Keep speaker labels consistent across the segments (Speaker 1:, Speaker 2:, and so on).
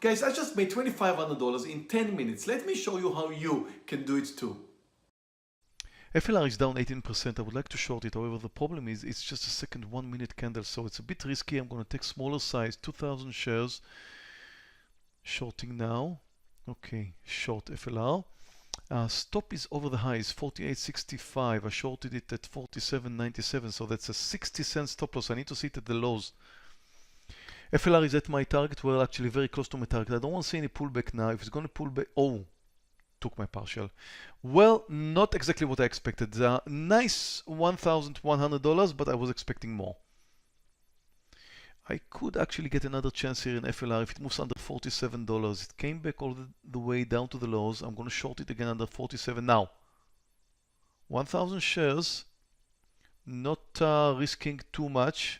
Speaker 1: Guys, I just made $2,500 in 10 minutes. Let me show you how you can do it too.
Speaker 2: FLR is down 18%. I would like to short it. However, the problem is it's just a second 1 minute candle, so it's a bit risky. I'm going to take smaller size, 2,000 shares. Shorting now. Okay, short FLR. Stop is over the highs, 48.65. I shorted it at 47.97, so that's a 60-cent stop loss. I need to see it at the lows. FLR is at my target. Well, actually very close to my target. I don't want to see any pullback now. If it's going to pull back, oh, took my partial. Well, not exactly what I expected. Nice $1,100, but I was expecting more. I could actually get another chance here in FLR if it moves under $47. It came back all the way down to the lows. I'm going to short it again under 47 now. 1,000 shares, not risking too much.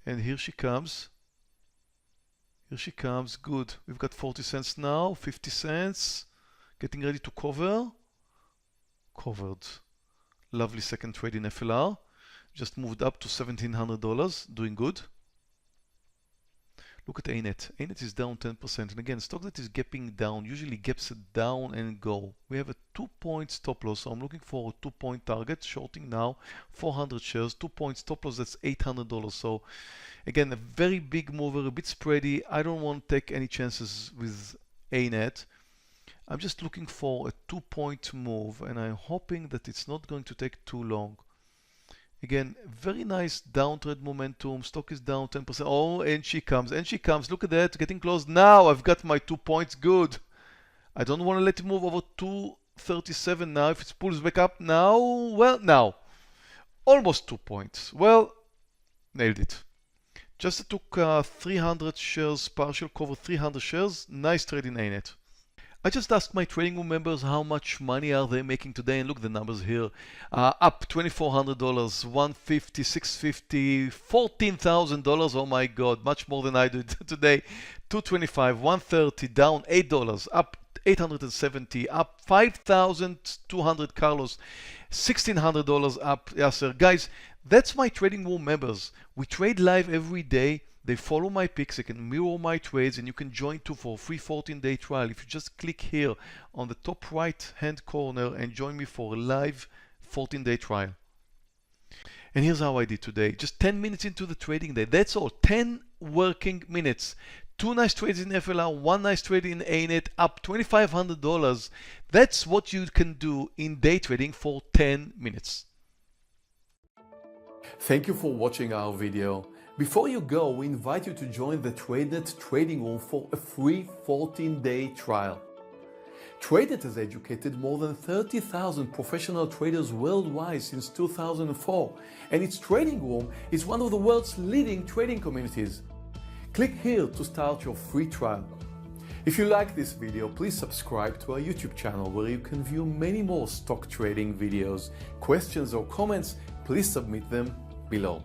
Speaker 2: And here she comes. Here she comes. Good. We've got 40 cents now, 50 cents. Getting ready to cover. Covered. Lovely second trade in FLR. Just moved up to $1,700. Doing good. Look at ANET. ANET is down 10%. And again, stock that is gapping down usually gaps it down and go. We have a 2-point stop loss. So I'm looking for a 2-point target. Shorting now 400 shares. 2-point stop loss. That's $800. So again, a very big mover, a bit spready. I don't want to take any chances with ANET. I'm just looking for a 2-point move, and I'm hoping that it's not going to take too long. Again, very nice downtrend momentum. Stock is down 10%. Oh, and she comes, and she comes. Look at that, getting close. Now I've got my 2 points. Good. I don't want to let it move over 237 now. If it pulls back up now, well, now. Almost 2 points. Well, nailed it. Just took 300 shares, partial cover 300 shares. Nice trade in ANET. I just asked my trading room members how much money are they making today, and look at the numbers here. Up $2,400, $150, $650, $14,000. Oh my God, much more than I did today. $225, $130, down $8, up $870, up $5,200, Carlos, $1,600 up, Yasser. Guys, that's my trading room members. We trade live every day. They follow my picks, they can mirror my trades, and you can join too for a free 14-day trial. If you just click here on the top right hand corner and join me for a live 14-day trial. And here's how I did today. Just 10 minutes into the trading day. That's all. 10 working minutes. 2 nice trades in FLR, 1 nice trade in ANET, up $2,500. That's what you can do in day trading for 10 minutes.
Speaker 1: Thank you for watching our video. Before you go, we invite you to join the TradeNet trading room for a free 14-day trial. TradeNet has educated more than 30,000 professional traders worldwide since 2004, and its trading room is one of the world's leading trading communities. Click here to start your free trial. If you like this video, please subscribe to our YouTube channel where you can view many more stock trading videos. Questions or comments, please submit them below.